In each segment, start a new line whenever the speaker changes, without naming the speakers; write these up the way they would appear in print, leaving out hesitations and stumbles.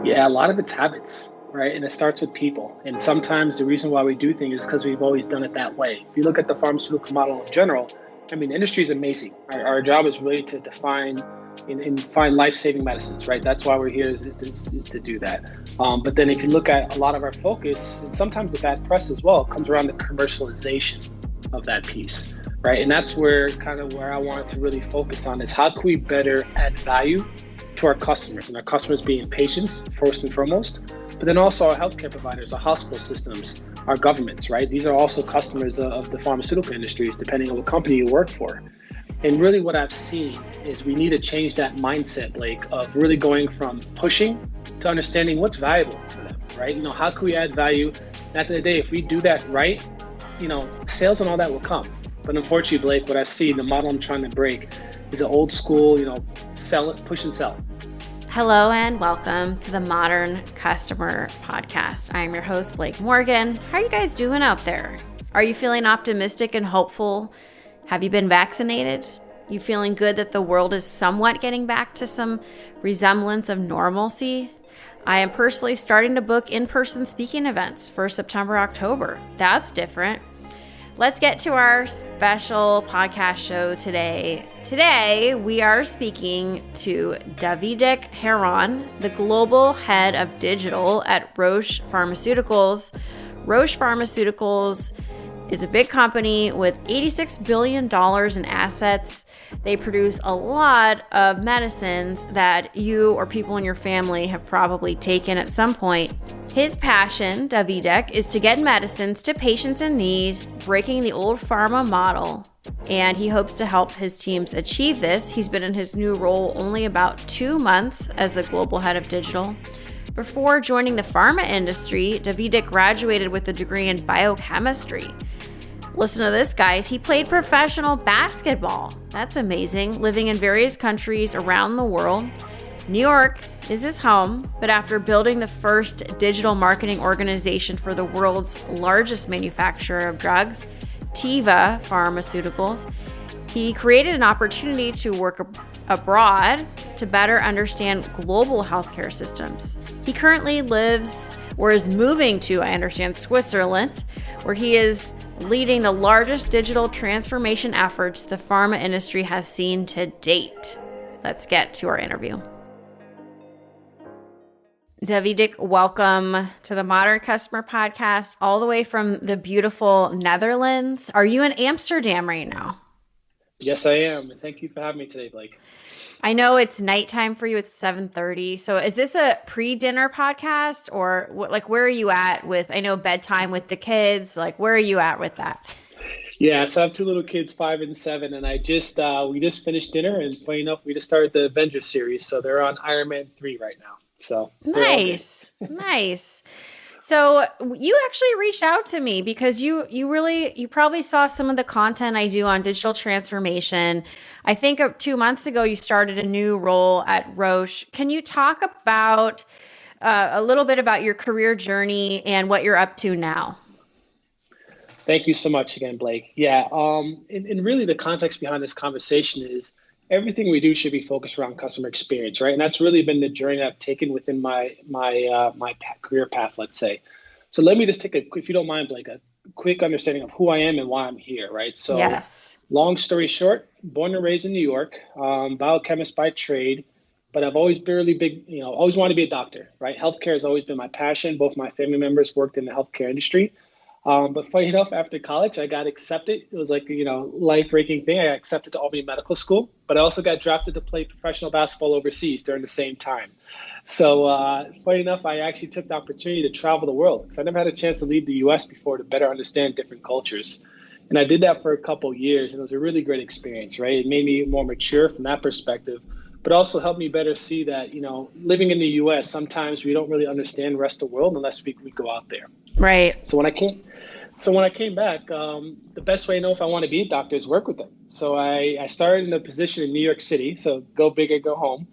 Yeah, a lot of it's habits, right? And it starts with people. And sometimes the reason why we do things is because we've always done it that way. If you look at the pharmaceutical model in general, I mean, the industry is amazing. Our job is really to define and find life-saving medicines, right? That's why we're here is to do that. But then if you look at a lot of our focus, and sometimes the bad press as well, comes around the commercialization of that piece, right? And that's where I wanted to really focus on is how can we better add value to our customers, and our customers being patients first and foremost, but then also our healthcare providers, our hospital systems, our governments, right? These are also customers of the pharmaceutical industries, depending on what company you work for. And really what I've seen is we need to change that mindset, Blake, of really going from pushing to understanding what's valuable for them, right? How can we add value? At the end of the day, if we do that right, sales and all that will come. But unfortunately, Blake, what I see, the model I'm trying to break is an old school, sell it, push and sell.
Hello and welcome to the Modern Customer Podcast. I am your host, Blake Morgan. How are you guys doing out there? Are you feeling optimistic and hopeful? Have you been vaccinated? You feeling good that the world is somewhat getting back to some resemblance of normalcy? I am personally starting to book in-person speaking events for September, October. That's different. Let's get to our special podcast show today. Today, we are speaking to 20d0a2f922a04c21a731fe14f99, the global head of digital at Roche Pharmaceuticals. Roche Pharmaceuticals is a big company with $86 billion in assets. They produce a lot of medicines that you or people in your family have probably taken at some point. His passion, 20d0a2f922a, is to get medicines to patients in need, breaking the old pharma model, and he hopes to help his teams achieve this. He's been in his new role only about 2 months as the global head of digital. Before joining the pharma industry, 20d0a2f922a graduated with a degree in biochemistry. Listen to this, guys. He played professional basketball. That's amazing. Living in various countries around the world. New York is his home, but after building the first digital marketing organization for the world's largest manufacturer of drugs, Teva Pharmaceuticals, he created an opportunity to work abroad to better understand global healthcare systems. He currently lives, or is moving to, I understand, Switzerland, where he is leading the largest digital transformation efforts the pharma industry has seen to date. Let's get to our interview. 20d0a2f922a, welcome to the Modern Customer Podcast, all the way from the beautiful Netherlands. Are you in Amsterdam right now?
Yes, I am. And thank you for having me today, Blake.
I know it's nighttime for you. It's 7:30. So is this a pre-dinner podcast or where are you at with, I know bedtime with the kids, where are you at with that?
Yeah, so I have two little kids, 5 and 7, and we just finished dinner, and funny enough, we just started the Avengers series, so they're on Iron Man 3 right now. So
nice. So you actually reached out to me because you probably saw some of the content I do on digital transformation. I think 2 months ago you started a new role at Roche. Can you talk about a little bit about your career journey and what you're up to now?
Thank you so much again, Blake. Yeah, and really the context behind this conversation is everything we do should be focused around customer experience, right? And that's really been the journey I've taken within my career path, let's say. So let me just take if you don't mind, Blake, a quick understanding of who I am and why I'm here, right? So
yes.
Long story short, born and raised in New York, biochemist by trade, but I've always always wanted to be a doctor, right? Healthcare has always been my passion. Both my family members worked in the healthcare industry. But funny enough, after college, I got accepted. It was life-breaking thing. I got accepted to Albany Medical School, but I also got drafted to play professional basketball overseas during the same time. So funny enough, I actually took the opportunity to travel the world because I never had a chance to leave the U.S. before to better understand different cultures. And I did that for a couple of years, and it was a really great experience, right? It made me more mature from that perspective, but also helped me better see that, living in the U.S., sometimes we don't really understand the rest of the world unless we go out there.
Right.
So when I came back, the best way to know if I want to be a doctor is work with them. So I started in a position in New York City, so go big or go home,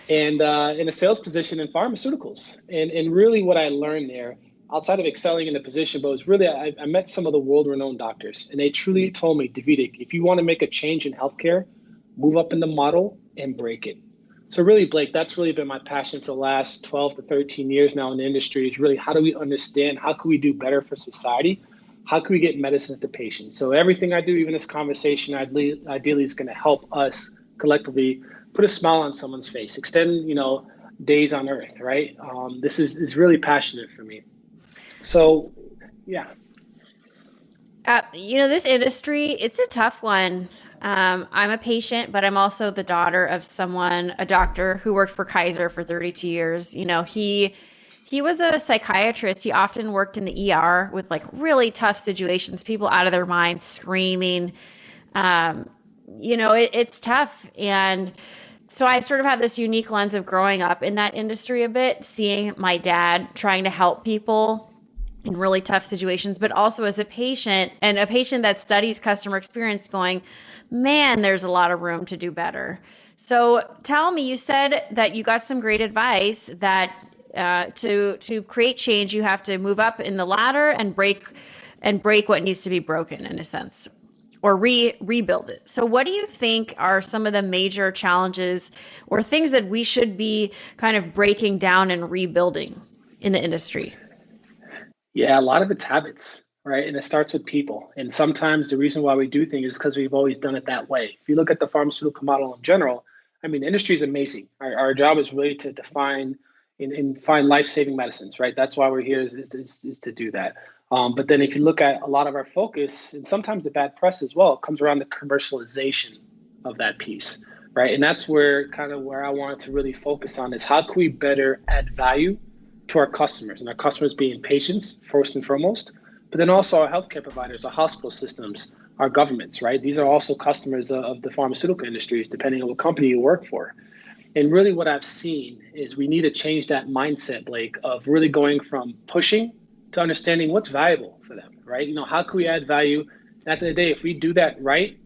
and in a sales position in pharmaceuticals. And really what I learned there, outside of excelling in the position, but was really I met some of the world-renowned doctors, and they truly told me, 20d0a2f922a, if you want to make a change in healthcare, move up in the model and break it. So really, Blake, that's really been my passion for the last 12 to 13 years now in the industry is really how do we understand, how can we do better for society? How can we get medicines to patients? So everything I do, even this conversation, ideally is going to help us collectively put a smile on someone's face, extend, days on earth, right? This is really passionate for me. So, yeah.
This industry, it's a tough one. I'm a patient, but I'm also the daughter of a doctor who worked for Kaiser for 32 years. He was a psychiatrist. He often worked in the ER with like really tough situations, people out of their minds, screaming. It's tough. And so I sort of have this unique lens of growing up in that industry a bit, seeing my dad trying to help people in really tough situations, but also as a patient and a patient that studies customer experience going, man, there's a lot of room to do better. So tell me, you said that you got some great advice that to create change, you have to move up in the ladder and break what needs to be broken in a sense, or rebuild it. So what do you think are some of the major challenges or things that we should be kind of breaking down and rebuilding in the industry?
Yeah, a lot of it's habits, right? And it starts with people. And sometimes the reason why we do things is because we've always done it that way. If you look at the pharmaceutical model in general, the industry is amazing. Our job is really to define and find life-saving medicines, right? That's why we're here is to do that. But then if you look at a lot of our focus, and sometimes the bad press as well, it comes around the commercialization of that piece, right? And that's where I wanted to really focus on is how can we better add value to our customers, and our customers being patients first and foremost, but then also our healthcare providers, our hospital systems, our governments, right? These are also customers of the pharmaceutical industries, depending on what company you work for. And really what I've seen is we need to change that mindset, Blake, of really going from pushing to understanding what's valuable for them, right? How can we add value? At the end of the day, if we do that right,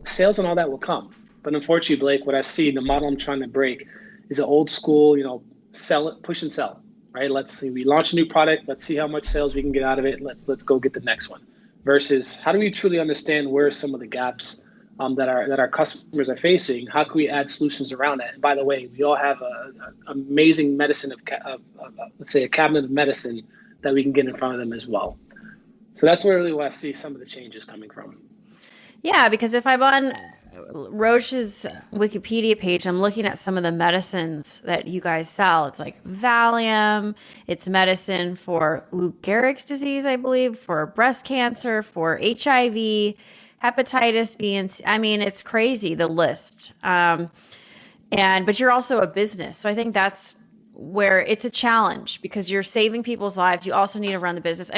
sales and all that will come. But unfortunately, Blake, what I see, the model I'm trying to break is an old school, sell it, push and sell, right? Let's see, we launch a new product. Let's see how much sales we can get out of it. Let's go get the next one. Versus how do we truly understand where some of the gaps that our customers are facing? How can we add solutions around that? And by the way, we all have an amazing medicine of let's say a cabinet of medicine that we can get in front of them as well. So that's where I see some of the changes coming from.
Yeah, because if I'm on Roche's Wikipedia page, I'm looking at some of the medicines that you guys sell. It's like Valium, it's medicine for Lou Gehrig's disease, I believe, for breast cancer, for HIV, hepatitis B and C. It's crazy, the list. But you're also a business. So I think that's where it's a challenge because you're saving people's lives. You also need to run the business.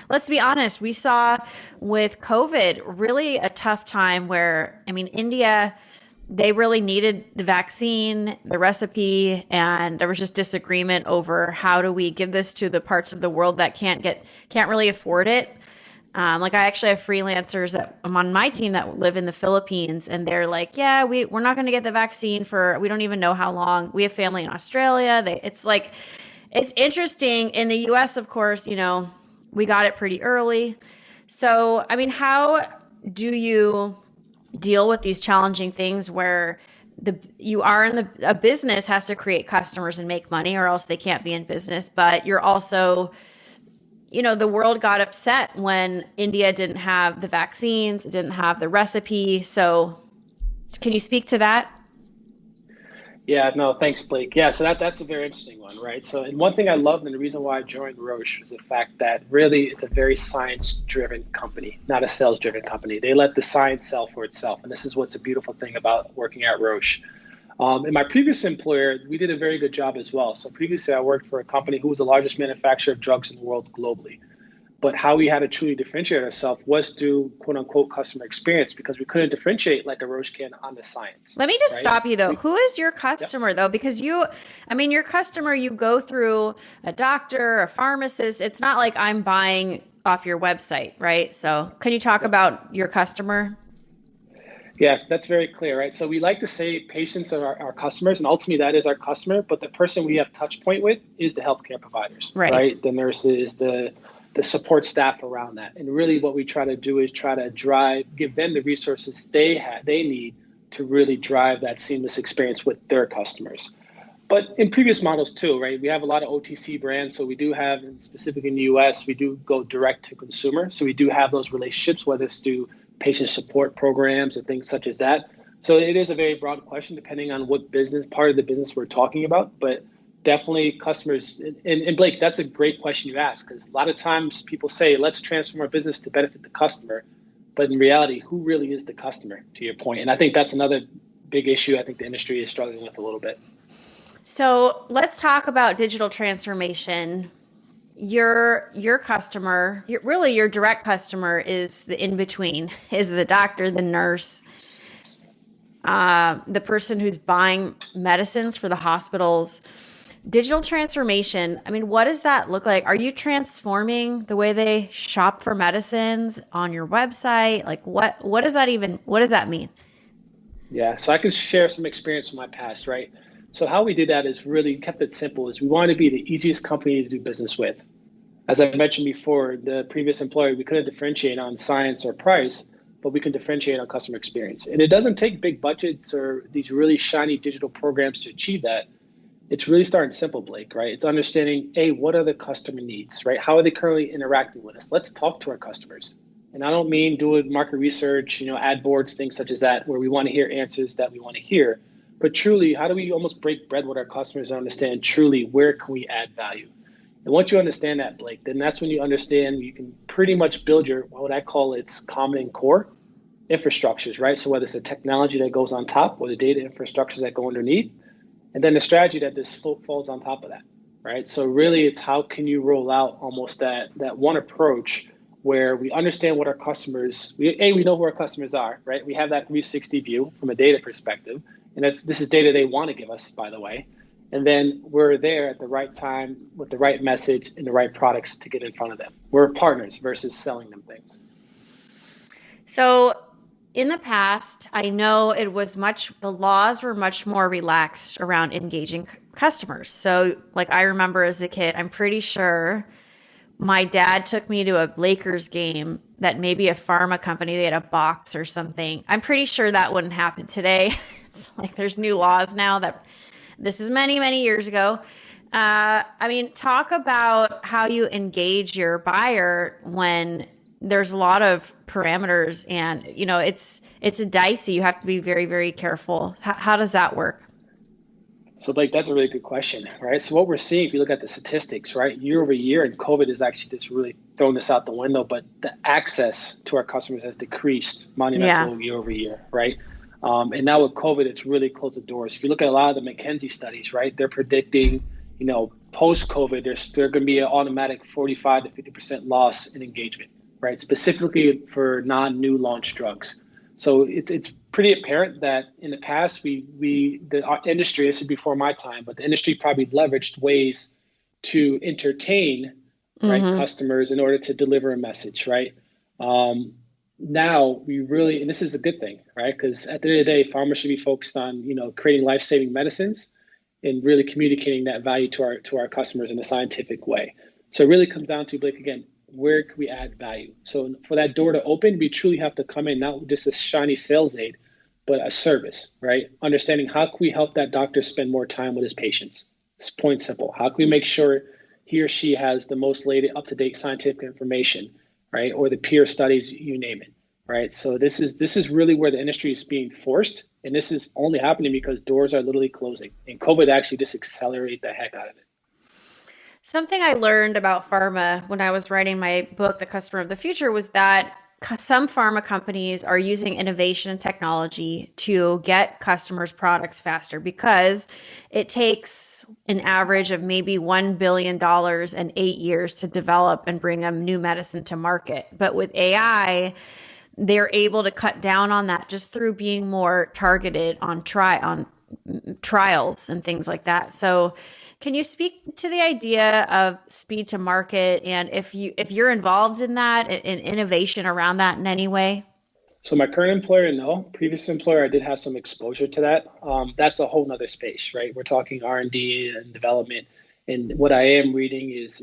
Let's be honest. We saw with COVID really a tough time where, India, they really needed the vaccine, the recipe, and there was just disagreement over how do we give this to the parts of the world that can't really afford it. I actually have freelancers that I'm on my team that live in the Philippines, and they're like, yeah, we're not going to get the vaccine we don't even know how long. We have family in Australia. It's interesting. In the US, of course, we got it pretty early. So, how do you deal with these challenging things where a business has to create customers and make money or else they can't be in business, but you're also the world got upset when India didn't have the vaccines, it didn't have the recipe. So can you speak to that?
Yeah, no, thanks, Blake. Yeah, so that's a very interesting one, right? So, and one thing I loved and the reason why I joined Roche was the fact that really it's a very science-driven company, not a sales-driven company. They let the science sell for itself. And this is what's a beautiful thing about working at Roche. In my previous employer, we did a very good job as well. So previously, I worked for a company who was the largest manufacturer of drugs in the world globally. But how we had to truly differentiate ourselves was through quote unquote customer experience because we couldn't differentiate like a Roche can on the science.
Let me just stop you though. Who is your customer though? Because your customer, you go through a doctor, a pharmacist. It's not like I'm buying off your website, right? So can you talk about your customer?
Yeah, that's very clear, right? So we like to say patients are our customers, and ultimately that is our customer, but the person we have touch point with is the healthcare providers, right? The nurses, the support staff around that. And really what we try to do is try to give them the resources they need to really drive that seamless experience with their customers. But in previous models too, right? We have a lot of OTC brands. So we do have, and specifically in the US, we do go direct to consumer. So we do have those relationships, whether it's through patient support programs or things such as that. So it is a very broad question depending on what business, part of the business we're talking about. But definitely customers, and Blake, that's a great question you ask, because a lot of times people say, let's transform our business to benefit the customer. But in reality, who really is the customer, to your point? And I think that's another big issue I think the industry is struggling with a little bit.
So let's talk about digital transformation. Your customer, really your direct customer is the in-between, is the doctor, the nurse, the person who's buying medicines for the hospitals. Digital transformation, I mean, what does that look like? Are you transforming the way they shop for medicines on your website? Like what does that mean?
Yeah, so I can share some experience from my past, right? So how we did that is really kept it simple, is we wanted to be the easiest company to do business with. As I mentioned before, the previous employer, we couldn't differentiate on science or price, but we can differentiate on customer experience. And it doesn't take big budgets or these really shiny digital programs to achieve that. It's really starting simple, Blake, right? It's understanding, A, what are the customer needs, right? How are they currently interacting with us? Let's talk to our customers. And I don't mean doing market research, ad boards, things such as that, where we want to hear answers that we want to hear. But truly, how do we almost break bread with our customers and understand truly where can we add value? And once you understand that, Blake, then that's when you understand you can pretty much build your, what I call its common and core infrastructures, right? So whether it's the technology that goes on top or the data infrastructures that go underneath, and then the strategy that this falls on top of that, right? So really it's how can you roll out almost that one approach where we understand what our customers, we know who our customers are, right? We have that 360 view from a data perspective. And this is data they want to give us, by the way. And then we're there at the right time with the right message and the right products to get in front of them. We're partners versus selling them things.
So in the past, I know the laws were much more relaxed around engaging customers. So like I remember as a kid, I'm pretty sure my dad took me to a Lakers game that maybe a pharma company, they had a box or something. I'm pretty sure that wouldn't happen today. It's like there's new laws now that this is many, many years ago. Talk about how you engage your buyer when there's a lot of parameters and, it's a dicey. You have to be very, very careful. How does that work?
So Blake, that's a really good question, right? So what we're seeing, if you look at the statistics, right, year over year, and COVID has actually just really thrown this out the window, but the access to our customers has decreased monumentally year over year, right? And now with COVID, it's really closed the doors. If you look at a lot of the McKinsey studies, right, they're predicting, post-COVID, there's going to be an automatic 45 to 50% loss in engagement, right? Specifically for non-new launch drugs. So it's pretty apparent that in the past, our industry, this is before my time, but the industry probably leveraged ways to entertain right, customers in order to deliver a message, right? Now we really, and this is a good thing, right? Because at the end of the day, pharma should be focused on, creating life-saving medicines and really communicating that value to our customers in a scientific way. So it really comes down to, Blake, again, where can we add value? So for that door to open, we truly have to come in, not just a shiny sales aid, but a service, right? Understanding how can we help that doctor spend more time with his patients? It's point simple. How can we make sure he or she has the most latest up-to-date scientific information, right? Or the peer studies, you name it, right? So this is really where the industry is being forced. And this is only happening because doors are literally closing. And COVID actually just accelerated the heck out of it.
Something I learned about pharma when I was writing my book, The Customer of the Future, was that some pharma companies are using innovation and technology to get customers' products faster because it takes an average of maybe $1 billion and 8 years to develop and bring a new medicine to market. But with AI, they're able to cut down on that just through being more targeted on trials and things like that. So can you speak to the idea of speed to market and if you're involved in that, in innovation around that in any way?
So my current employer, no. Previous employer, I did have some exposure to that. That's a whole nother space, right? We're talking R&D and development. And what I am reading is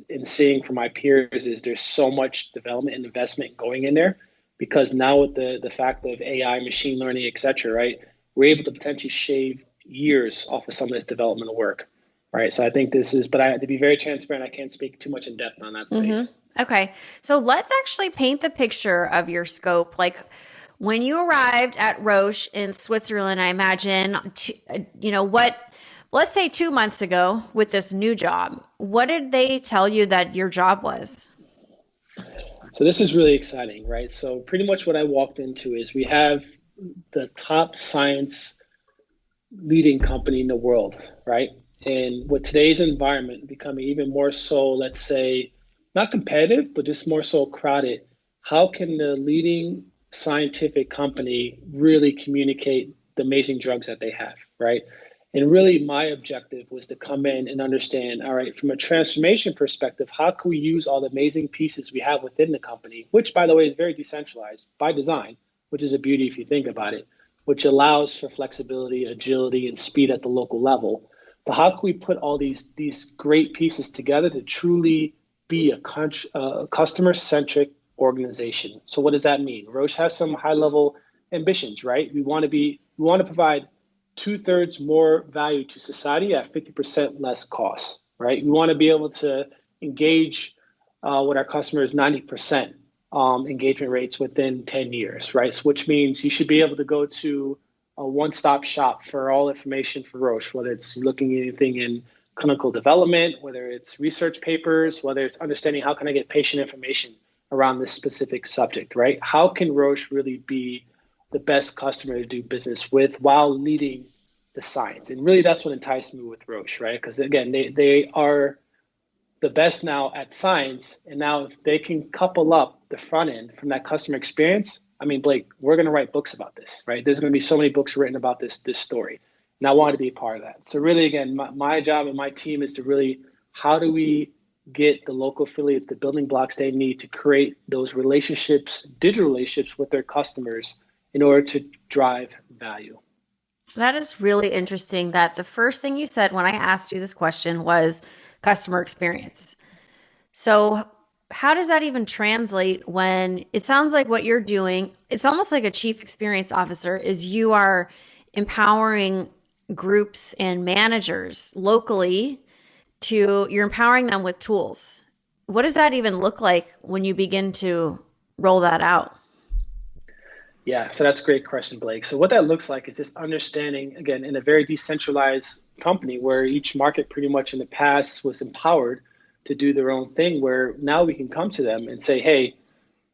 and seeing from my peers is there's so much development and investment going in there because now with the fact of AI, machine learning, et cetera, right, we're able to potentially shave years off of some of this developmental work, right? So I think this is, but I have to be very transparent. I can't speak too much in depth on that space.
Okay. So let's actually paint the picture of your scope. Like when you arrived at Roche in Switzerland, I imagine, let's say 2 months ago with this new job, what did they tell you that your job was?
So this is really exciting, right? So pretty much what I walked into is we have the top science leading company in the world, right? And with today's environment becoming even more so, let's say, not competitive, but just more so crowded, how can the leading scientific company really communicate the amazing drugs that they have, right? And really my objective was to come in and understand, all right, from a transformation perspective, how can we use all the amazing pieces we have within the company, which by the way is very decentralized by design, which is a beauty if you think about it, which allows for flexibility, agility, and speed at the local level. But how can we put all these great pieces together to truly be a customer-centric organization? So what does that mean? Roche has some high-level ambitions, right? We want to provide 2/3 more value to society at 50% less costs, right? We want to be able to engage with our customers 90% engagement rates within 10 years, right? So which means you should be able to go to a one-stop shop for all information for Roche, whether it's looking at anything in clinical development, whether it's research papers, whether it's understanding how can I get patient information around this specific subject, right? How can Roche really be the best customer to do business with while leading the science? And really that's what enticed me with Roche, right? Because again, they are the best now at science. And now if they can couple up the front end from that customer experience, I mean, Blake, we're going to write books about this, right? There's going to be so many books written about this story. And I wanted to be a part of that. So really, again, my job and my team is to really, how do we get the local affiliates the building blocks they need to create those relationships, digital relationships with their customers in order to drive value.
That is really interesting that the first thing you said when I asked you this question was customer experience. So how does that even translate when it sounds like what you're doing, it's almost like a chief experience officer, is you are empowering groups and managers locally you're empowering them with tools. What does that even look like when you begin to roll that out?
Yeah, so that's a great question, Blake. So what that looks like is just understanding, again, in a very decentralized company where each market pretty much in the past was empowered to do their own thing, where now we can come to them and say, hey,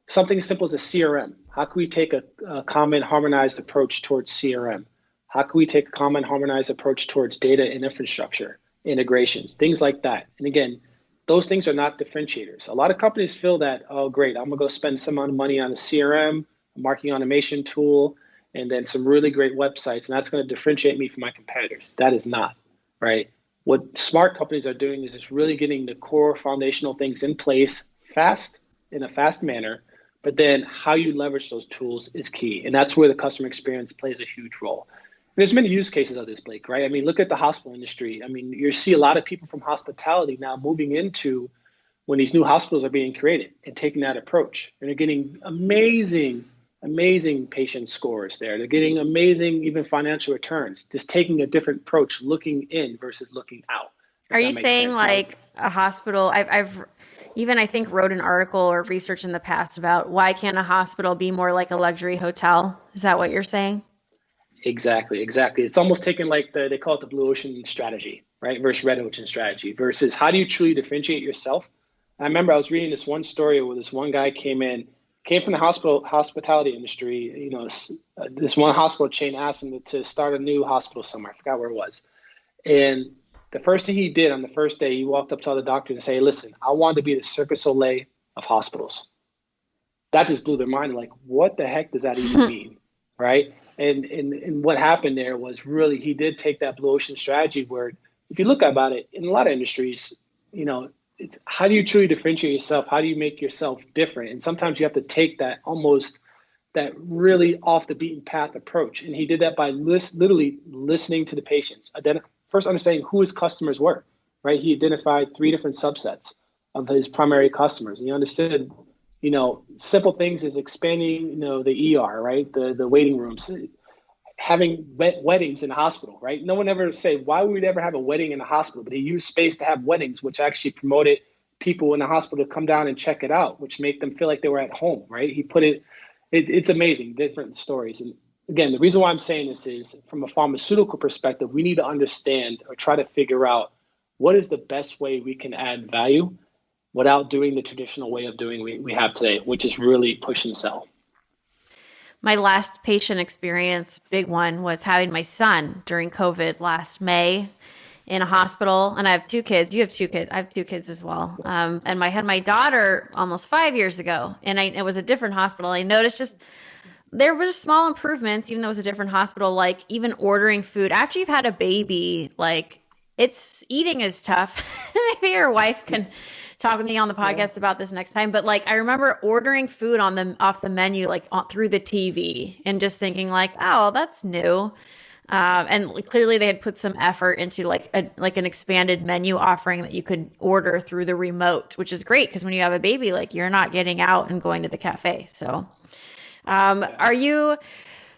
something as simple as a CRM. How can we take a common harmonized approach towards CRM? How can we take a common harmonized approach towards data and infrastructure, integrations, things like that? And again, those things are not differentiators. A lot of companies feel that, oh, great, I'm gonna go spend some amount of money on a CRM, a marketing automation tool, and then some really great websites, and that's gonna differentiate me from my competitors. That is not, right? What smart companies are doing is just really getting the core foundational things in place in a fast manner, but then how you leverage those tools is key. And that's where the customer experience plays a huge role. There's many use cases of this, Blake, right? I mean, look at the hospital industry. I mean, you see a lot of people from hospitality now moving into when these new hospitals are being created and taking that approach. And they're getting amazing patient scores there. They're getting amazing even financial returns, just taking a different approach, looking in versus looking out.
Are you saying like a hospital? I've even, I think, wrote an article or research in the past about why can't a hospital be more like a luxury hotel? Is that what you're saying?
Exactly. It's almost taken like they call it the blue ocean strategy, right? Versus red ocean strategy versus how do you truly differentiate yourself? I remember I was reading this one story where this one guy came from the hospitality industry. You know, this one hospital chain asked him to start a new hospital somewhere. I forgot where it was. And the first thing he did on the first day, he walked up to all the doctors and say, listen, I want to be the Cirque du Soleil of hospitals. That just blew their mind. Like, what the heck does that even mean? Right. And what happened there was really, he did take that blue ocean strategy where if you look about it in a lot of industries, you know, it's how do you truly differentiate yourself? How do you make yourself different? And sometimes you have to take that really off the beaten path approach. And he did that by literally listening to the patients, first understanding who his customers were, right? He identified 3 different subsets of his primary customers. And he understood Simple things is expanding, the ER, right? The waiting rooms, having weddings in the hospital, right? No one ever say, why would we ever have a wedding in the hospital? But he used space to have weddings, which actually promoted people in the hospital to come down and check it out, which make them feel like they were at home, right? He put it's amazing, different stories. And again, the reason why I'm saying this is from a pharmaceutical perspective, we need to understand or try to figure out what is the best way we can add value without doing the traditional way of doing we have today, which is really push and sell.
My last patient experience, big one, was having my son during COVID last May in a hospital. And I have two kids. You have two kids. I have two kids as well. And I had my daughter almost 5 years ago, and it was a different hospital. I noticed just there was small improvements, even though it was a different hospital, like even ordering food. After you've had a baby, like eating is tough. Maybe your wife can talk with me on the podcast about this next time. But like, I remember ordering food off the menu, like through the TV, and just thinking like, oh, that's new. And clearly they had put some effort into like an expanded menu offering that you could order through the remote, which is great because when you have a baby, like you're not getting out and going to the cafe. So, are you?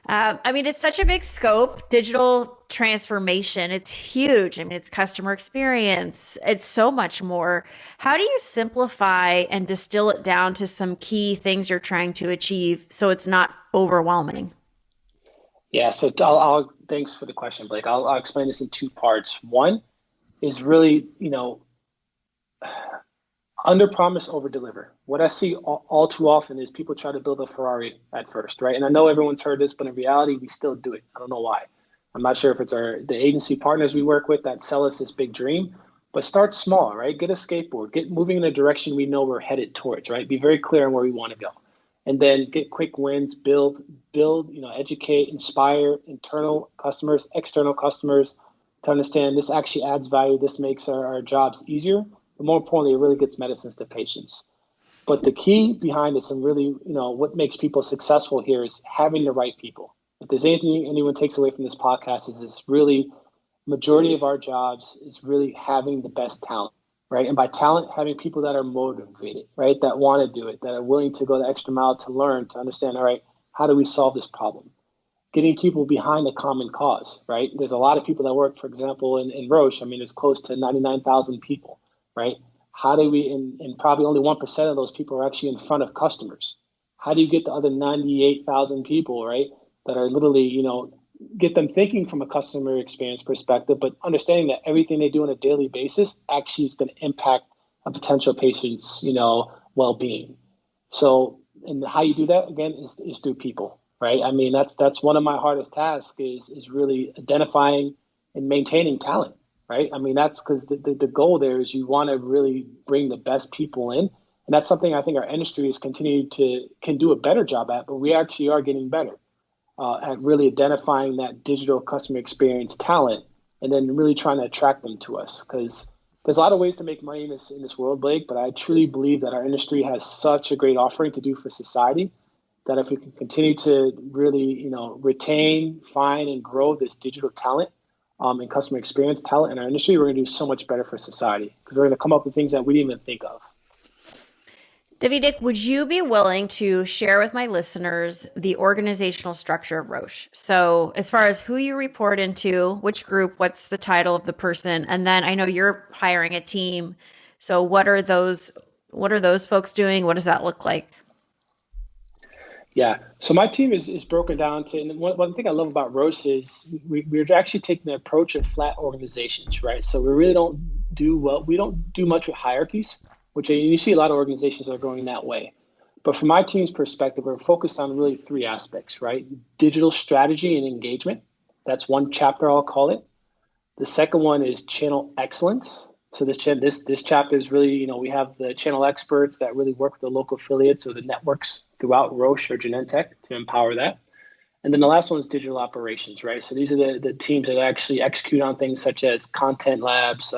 I mean, it's such a big scope, digital transformation. It's huge. I mean, it's customer experience. It's so much more. How do you simplify and distill it down to some key things you're trying to achieve so it's not overwhelming?
Yeah, so thanks for the question, Blake. I'll explain this in two parts. One is really, under promise, over deliver. What I see all too often is people try to build a Ferrari at first, right? And I know everyone's heard this, but in reality, we still do it. I don't know why. I'm not sure if it's the agency partners we work with that sell us this big dream, but start small, right? Get a skateboard, get moving in a direction we know we're headed towards, right? Be very clear on where we want to go. And then get quick wins, build, educate, inspire internal customers, external customers to understand this actually adds value. This makes our jobs easier. But more importantly, it really gets medicines to patients. But the key behind this and really, what makes people successful here is having the right people. If there's anything anyone takes away from this podcast is this really majority of our jobs is really having the best talent, right? And by talent, having people that are motivated, right? That want to do it, that are willing to go the extra mile to learn, to understand, all right, how do we solve this problem? Getting people behind a common cause, right? There's a lot of people that work, for example, in Roche. I mean, it's close to 99,000 people, right? How do we, and probably only 1% of those people are actually in front of customers. How do you get the other 98,000 people, right? That are literally, get them thinking from a customer experience perspective, but understanding that everything they do on a daily basis actually is going to impact a potential patient's, well-being. So, and how you do that again is through people, right? I mean, that's one of my hardest tasks is really identifying and maintaining talent, right? I mean, that's because the goal there is you want to really bring the best people in. And that's something I think our industry is can do a better job at, but we actually are getting better at really identifying that digital customer experience talent and then really trying to attract them to us. Because there's a lot of ways to make money in this world, Blake, but I truly believe that our industry has such a great offering to do for society that if we can continue to really, retain, find, and grow this digital talent and customer experience talent in our industry, we're going to do so much better for society because we're going to come up with things that we didn't even think of.
David, would you be willing to share with my listeners the organizational structure of Roche? So as far as who you report into, which group, what's the title of the person? And then I know you're hiring a team. So what are those folks doing? What does that look like?
Yeah. So my team is broken down to, and one thing I love about Roche is we're actually taking the approach of flat organizations, right? So we really don't do much with hierarchies, which you see a lot of organizations are going that way. But from my team's perspective, we're focused on really three aspects, right? Digital strategy and engagement. That's one chapter, I'll call it. The second one is channel excellence. So this chapter is really, we have the channel experts that really work with the local affiliates or the networks throughout Roche or Genentech to empower that. And then the last one is digital operations, right? So these are the teams that actually execute on things such as content labs,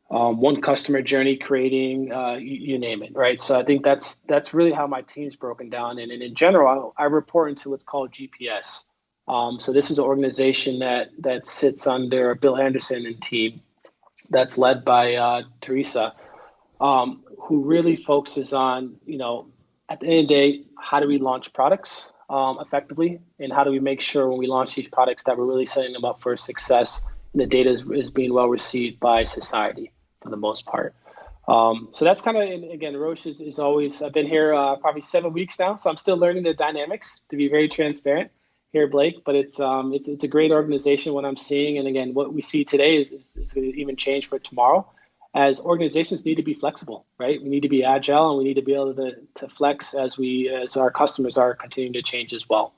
one customer journey creating, you name it, right? So I think that's really how my team's broken down. And in general, I report into what's called GPS. So this is an organization that sits under Bill Anderson and team that's led by Teresa, who really focuses on, at the end of the day, how do we launch products effectively, and how do we make sure when we launch these products that we're really setting them up for success and the data is being well received by society for the most part. So that's kind of, again, Roche is always, I've been here probably 7 weeks now, so I'm still learning the dynamics, to be very transparent here, Blake, but it's a great organization, what I'm seeing. And again, what we see today is going to even change for tomorrow, as organizations need to be flexible, right? We need to be agile, and we need to be able to flex as our customers are continuing to change as well.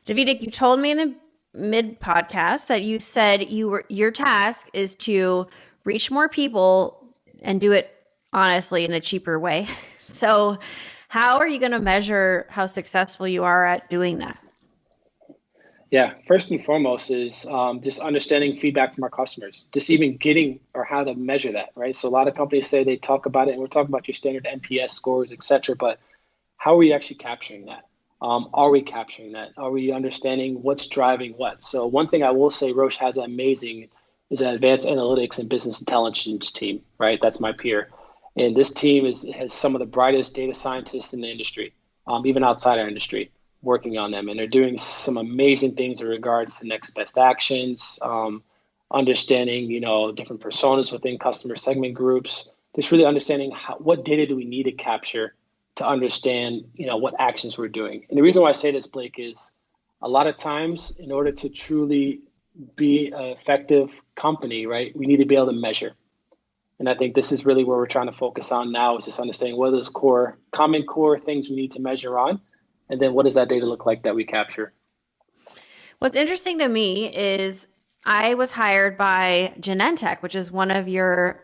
David, you told me in the mid podcast that you said your task is to reach more people and do it honestly in a cheaper way. So how are you going to measure how successful you are at doing that?
Yeah, first and foremost is just understanding feedback from our customers, just even getting or how to measure that, right? So a lot of companies say they talk about it, and we're talking about your standard NPS scores, et cetera, but how are we actually capturing that? Are we capturing that? Are we understanding what's driving what? So one thing I will say Roche has amazing is an advanced analytics and business intelligence team, right? That's my peer. And this team has some of the brightest data scientists in the industry, even outside our industry, working on them. And they're doing some amazing things in regards to next best actions, understanding, different personas within customer segment groups, just really understanding what data do we need to capture to understand, what actions we're doing. And the reason why I say this, Blake, is a lot of times in order to truly be an effective company, right, we need to be able to measure. And I think this is really where we're trying to focus on now, is just understanding what are those common core things we need to measure on. And then what does that data look like that we capture?
What's interesting to me is I was hired by Genentech, which is one of your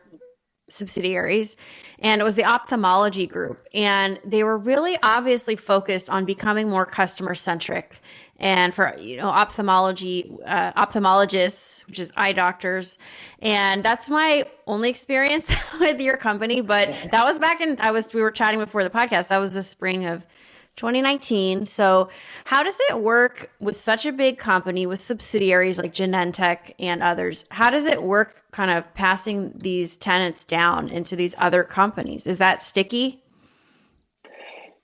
subsidiaries, and it was the ophthalmology group. And they were really obviously focused on becoming more customer centric. And for, ophthalmologists, which is eye doctors. And that's my only experience with your company. But that was we were chatting before the podcast. That was the spring of 2019. So how does it work with such a big company with subsidiaries like Genentech and others? How does it work kind of passing these tenants down into these other companies? Is that sticky?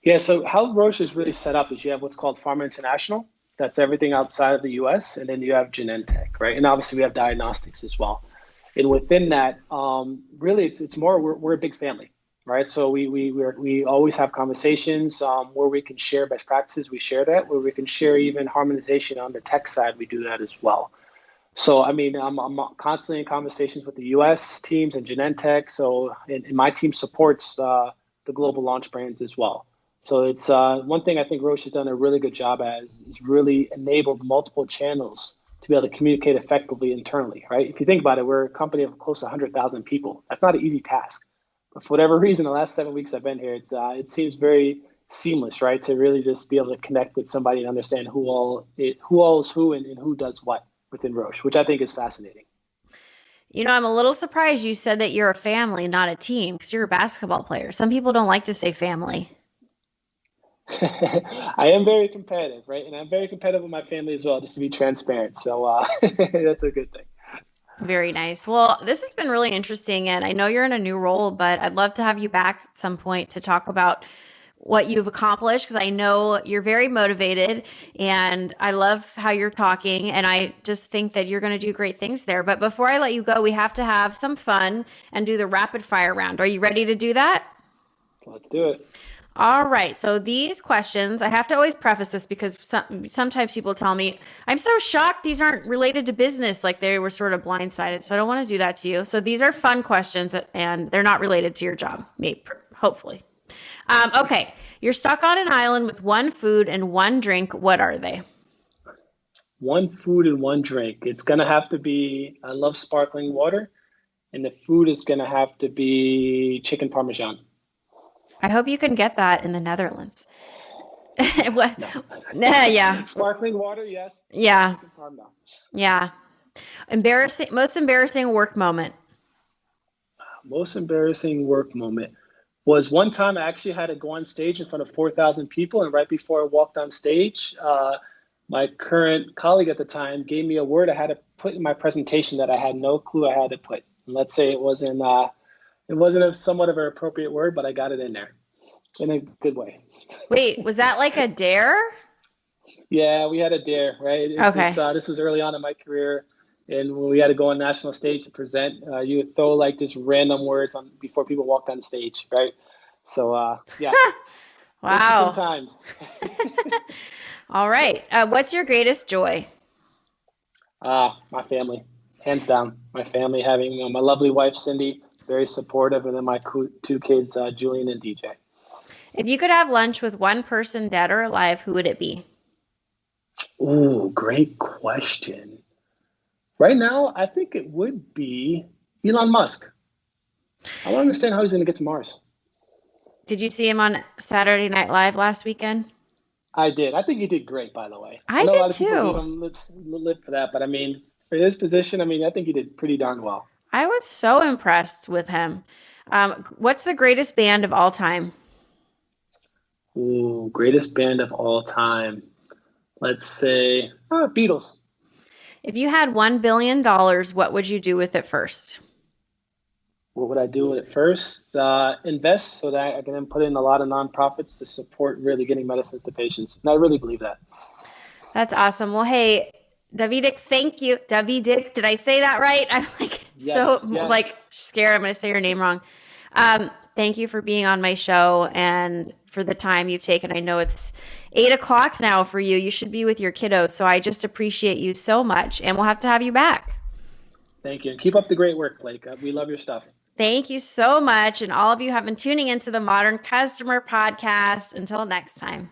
Yeah, so how Roche is really set up is you have what's called Pharma International. That's everything outside of the US. And then you have Genentech, right? And obviously we have diagnostics as well. And within that, really it's more, we're a big family. Right, so we always have conversations where we can share best practices. We share that. Where we can share even harmonization on the tech side, we do that as well. So I mean, I'm constantly in conversations with the U.S. teams and Genentech. So and my team supports the global launch brands as well. So it's one thing I think Roche has done a really good job at is really enabled multiple channels to be able to communicate effectively internally. Right, if you think about it, we're a company of close to 100,000 people. That's not an easy task. For whatever reason, the last 7 weeks I've been here, it seems very seamless, right? To really just be able to connect with somebody and understand who all is who and who does what within Roche, which I think is fascinating.
I'm a little surprised you said that you're a family, not a team, because you're a basketball player. Some people don't like to say family.
I am very competitive, right? And I'm very competitive with my family as well, just to be transparent. So that's a good thing.
Very nice. Well, this has been really interesting, and I know you're in a new role, but I'd love to have you back at some point to talk about what you've accomplished, because I know you're very motivated, and I love how you're talking, and I just think that you're going to do great things there. But before I let you go, we have to have some fun and do the rapid fire round. Are you ready to do that?
Let's do it.
All right. So these questions, I have to always preface this because sometimes people tell me, I'm so shocked these aren't related to business, like they were sort of blindsided. So I don't want to do that to you. So these are fun questions and they're not related to your job, maybe, hopefully. Okay. You're stuck on an island with one food and one drink. What are they?
One food and one drink. It's going to have to be, I love sparkling water, and the food is going to have to be chicken parmesan.
I hope you can get that in the Netherlands.
No.
Yeah.
Sparkling water, yes.
Yeah. Yeah. Most embarrassing work moment.
Most embarrassing work moment was one time I actually had to go on stage in front of 4,000 people. And right before I walked on stage, my current colleague at the time gave me a word I had to put in my presentation that I had no clue I had to put. And let's say it was in It wasn't somewhat of an appropriate word, but I got it in there in a good way.
Wait, was that like a dare?
Yeah, we had a dare, right?
Okay.
This was early on in my career, and when we had to go on national stage to present, you would throw like just random words on before people walked on stage, right? So yeah, interesting
Wow.
times.
All right. What's your greatest joy?
My family, hands down. My family, having my lovely wife Cindy, very supportive, and then my two kids, Julian and DJ.
If you could have lunch with one person, dead or alive, who would it be?
Ooh, great question. Right now, I think it would be Elon Musk. I want to understand how he's going to get to Mars.
Did you see him on Saturday Night Live last weekend?
I did. I think he did great, by the way.
I
know a
did
lot of people hate
too.
him. Let's live for that. But I mean, for his position, I mean, I think he did pretty darn well.
I was so impressed with him. What's the greatest band of all time?
Ooh, greatest band of all time. Let's say Beatles.
If you had $1 billion, what would you do with it first?
What would I do with it first? Invest so that I can then put in a lot of nonprofits to support really getting medicines to patients. And I really believe that.
That's awesome. Well, hey, Davidic, thank you. Davidic, did I say that right? I'm like
Yes.
like scared I'm going to say your name wrong. Thank you for being on my show and for the time you've taken. I know it's 8:00 now for you. You should be with your kiddos. So I just appreciate you so much, and we'll have to have you back.
Thank you. And keep up the great work, Blake. We love your stuff.
Thank you so much. And all of you have been tuning into the Modern Customer Podcast. Until next time.